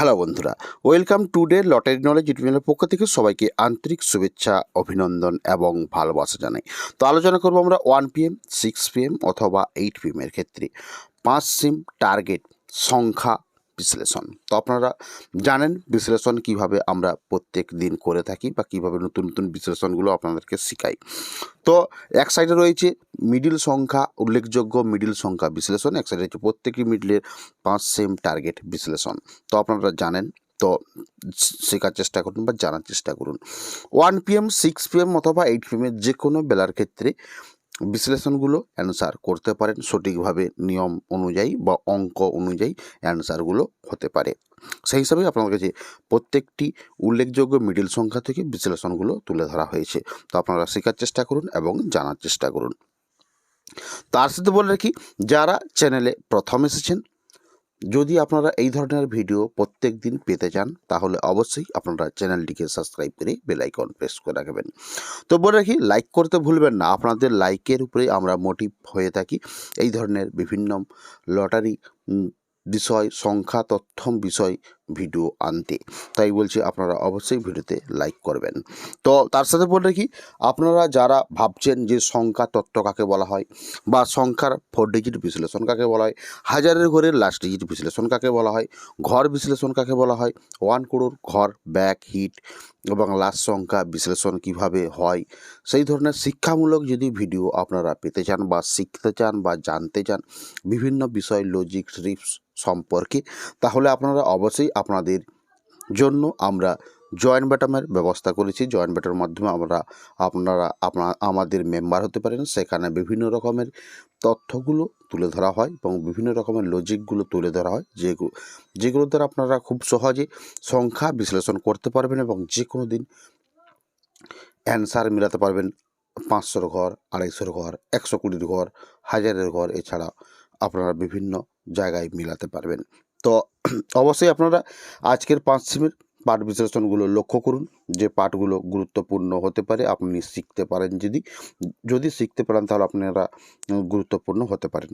Hello বন্ধুরা, welcome today lottery knowledge YouTube চ্যানেলের পক্ষ থেকে সবাইকে আন্তরিক শুভেচ্ছা, অভিনন্দন এবং ভালোবাসা জানাই। তো আলোচনা করবো আমরা 1 PM, 6 PM অথবা 8 PM এর ক্ষেত্রে 5 সিম টার্গেট সংখ্যা বিশ্লেষণ। তো আপনারা জানেন বিশ্লেষণ কিভাবে আমরা প্রত্যেক দিন করে থাকি বা কীভাবে নতুন নতুন বিশ্লেষণগুলো আপনাদেরকে শেখাই। তো এক সাইডে রয়েছে মিডিল সংখ্যা, উল্লেখযোগ্য মিডিল সংখ্যা বিশ্লেষণ, এক সাইডে রয়েছে প্রত্যেকটি মিডিলের 5 সিম টার্গেট বিশ্লেষণ। তো আপনারা জানেন, তো শেখার চেষ্টা করুন বা জানার চেষ্টা করুন। 1 PM, 6 PM অথবা 8 PM এর যে কোনো বেলার ক্ষেত্রে বিশ্লেষণগুলো অ্যান্সার করতে পারেন সঠিকভাবে, নিয়ম অনুযায়ী বা অঙ্ক অনুযায়ী অ্যান্সারগুলো হতে পারে। সেই হিসাবে আপনাদের কাছে প্রত্যেকটি উল্লেখযোগ্য মিডিল সংখ্যা থেকে বিশ্লেষণগুলো তুলে ধরা হয়েছে। তো আপনারা শেখার চেষ্টা করুন এবং জানার চেষ্টা করুন। তার সাথে বলে রাখি, যারা চ্যানেলে প্রথম এসেছেন, যদি আপনারা এই ধরনের ভিডিও প্রত্যেক দিন পেতে চান তাহলে অবশ্যই আপনারা চ্যানেলটিকে সাবস্ক্রাইব করে বেল আইকন প্রেস করে রাখবেন। তো বলে রাখি, লাইক করতে ভুলবেন না। আপনাদের লাইকের উপরে আমরা মোটিভ হয়ে থাকি এই ধরনের বিভিন্ন লটারি বিষয়, সংখ্যা, তথ্যম বিষয় ভিডিও আনতে। তাই বলছি আপনারা অবশ্যই ভিডিওতে লাইক করবেন। তো তার সাথে বলে রাখি, আপনারা যারা ভাবছেন যে সংখ্যা তত্ত্ব কাকে বলা হয় বা সংখ্যার 4 ডিজিট বিশ্লেষণ কাকে বলা হয়, হাজারের ঘরের লাস্ট ডিজিট বিশ্লেষণ কাকে বলা হয়, ঘর বিশ্লেষণ কাকে বলা হয়, 1 crore ঘর ব্যাক হিট এবং লাস্ট সংখ্যা বিশ্লেষণ কিভাবে হয়, সেই ধরনের শিক্ষামূলক যদি ভিডিও আপনারা পেতে চান বা শিখতে চান বা জানতে চান বিভিন্ন বিষয় লজিক ট্রিপস সম্পর্কে, তাহলে আপনারা অবশ্যই আপনাদের জন্য আমরা জয়েন্ট বাটনের ব্যবস্থা করেছি। জয়েন্ট বাটনের মাধ্যমে আপনারা আমাদের মেম্বার হতে পারেন। সেখানে বিভিন্ন রকমের তথ্যগুলো তুলে ধরা হয় এবং বিভিন্ন রকমের লজিকগুলো তুলে ধরা হয়, যেগুলো দ্বারা আপনারা খুব সহজে সংখ্যা বিশ্লেষণ করতে পারবেন এবং যে কোনো দিন অ্যান্সার মেলাতে পারবেন। 500 ঘর, 250 ঘর, 120 ঘর, 1000 ঘর, এছাড়া আপনারা বিভিন্ন জায়গায় মিলাতে পারবেন। তো অবশ্যই আপনারা আজকের 5 সিমের পাঠ বিশ্লেষণগুলো লক্ষ্য করুন, যে পাঠগুলো গুরুত্বপূর্ণ হতে পারে। আপনি শিখতে পারেন, যদি শিখতে পারেন তাহলে আপনারা গুরুত্বপূর্ণ হতে পারেন।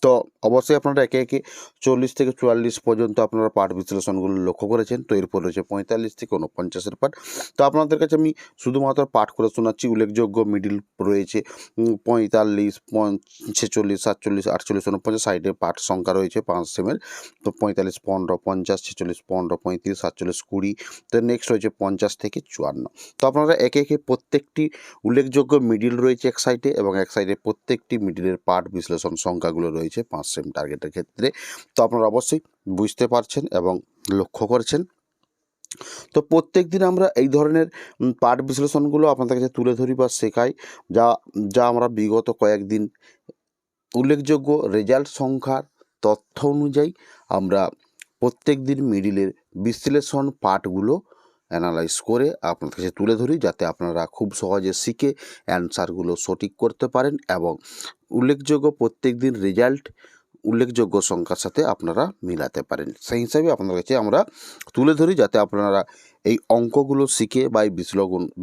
তো অবশ্যই আপনারা একে একে 40 থেকে 44 পর্যন্ত আপনারা পাঠ বিশ্লেষণগুলো লক্ষ্য করেছেন। তো এরপর রয়েছে 45 থেকে 49-এর পাঠ। তো আপনাদের কাছে আমি শুধুমাত্র পাঠ করে শোনাচ্ছি। উল্লেখযোগ্য মিডিল রয়েছে 45, 46, 47, 48, 49, সাইডে পাঠ সংখ্যা রয়েছে 5 সিমের। তো 45, 15, 50, 46, 15, 35, 47, 20। তো নেক্সট রয়েছে 50 থেকে 54। তো আপনারা একে একে প্রত্যেকটি উল্লেখযোগ্য মিডিল রয়েছে এক সাইডে এবং এক সাইডে প্রত্যেকটি মিডিলের পাঠ বিশ্লেষণ সংখ্যাগুলো রয়েছে 5 সিম টার্গেটের ক্ষেত্রে। তো আপনারা অবশ্যই বুঝতে পারছেন এবং লক্ষ্য করছেন। তো প্রত্যেক দিন আমরা এই ধরনের পাঠ বিশ্লেষণগুলো আপনাদের কাছে তুলে ধরি বা শেখাই, যা আমরা বিগত কয়েকদিন উল্লেখযোগ্য রেজাল্ট সংখ্যার তথ্য অনুযায়ী আমরা প্রত্যেক দিন মিডিলের বিশ্লেষণ পাঠগুলো অ্যানালাইজ করে আপনাদের কাছে তুলে ধরি, যাতে আপনারা খুব সহজে শিখে অ্যান্সারগুলো সঠিক করতে পারেন এবং উল্লেখযোগ্য প্রত্যেক দিন রেজাল্ট উল্লেখযোগ্য সংখ্যার সাথে আপনারা মিলাতে পারেন। সেই হিসাবে আপনাদের কাছে আমরা তুলে ধরি, যাতে আপনারা এই অঙ্কগুলো শিখে বা এই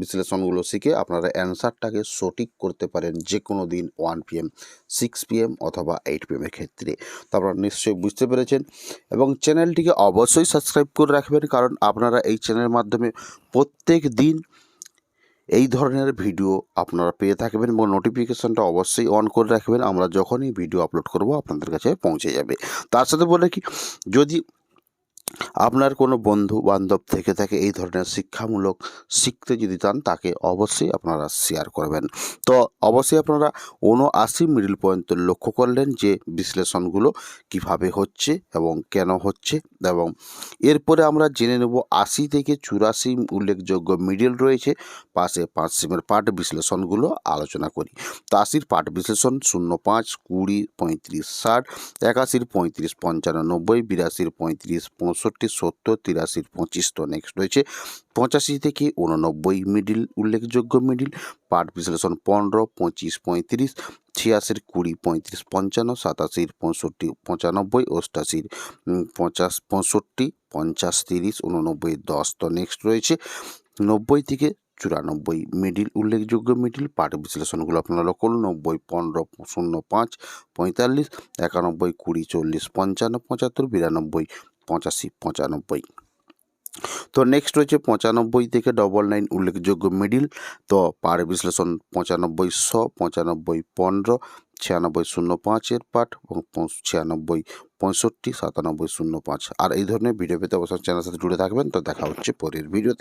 বিশ্লেষণগুলো শিখে আপনারা অ্যান্সারটাকে সঠিক করতে পারেন যে কোনো দিন 1 PM, 6 PM অথবা 8 PM এর ক্ষেত্রে। তো আপনারা নিশ্চয়ই বুঝতে পেরেছেন এবং চ্যানেলটিকে অবশ্যই সাবস্ক্রাইব করে রাখবেন, কারণ আপনারা এই চ্যানেলের মাধ্যমে প্রত্যেক দিন এই ধরনের ভিডিও আপনারা পেয়ে থাকবেন এবং নোটিফিকেশনটা অবশ্যই অন করে রাখবেন। আমরা যখনই ভিডিও আপলোড করব আপনাদের কাছে পৌঁছে যাবে। তার সাথে বলে কি, যদি আপনার কোনো বন্ধু বান্ধব থেকে থাকে এই ধরনের শিক্ষামূলক শিখতে যদি চান, তাকে অবশ্যই আপনারা শেয়ার করবেন। তো অবশ্যই আপনারা 79 মিডিল পর্যন্ত লক্ষ্য করলেন যে বিশ্লেষণগুলো কিভাবে হচ্ছে এবং কেন হচ্ছে, এবং এরপরে আমরা জেনে নেব 80 থেকে 84 উল্লেখযোগ্য মিডিল রয়েছে। পাশে 5 সিমের পাঠ বিশ্লেষণগুলো আলোচনা করি। তো 80-র পাঠ বিশ্লেষণ 05, 20, 35, 60, 81-র 35, 55, 90, 82-র 35, 65, 70, 83-র 25। তো নেক্সট রয়েছে 85 থেকে 89 মিডিল উল্লেখযোগ্য মিডিল পাঠ বিশ্লেষণ 15, 25, 35, 86-র 20, 35, 55, 87-র 65, 95, 88-র 50, 65, 50, 30, 89, 10। তো নেক্সট রয়েছে 90 থেকে 94 মিডিল উল্লেখযোগ্য মিডিল পাঠ বিশ্লেষণগুলো আপনারা লক্ষ্য করুন। 90, 15, 05, 45, 91, 20, 40, 55, 75, 92, 85 95। তো নেক্সট রয়েছে 95 থেকে 99 উল্লেখযোগ্য মিডিল। তো পাহাড়ের বিশ্লেষণ 95 100, 95 15, 96 05 পাঠ এবং 96 65, 97 05। আর এই ধরনের ভিডিও পেতে অবশ্যই চ্যানেলের সাথে জুড়ে থাকবেন। তো দেখা হচ্ছে পরের ভিডিওতে।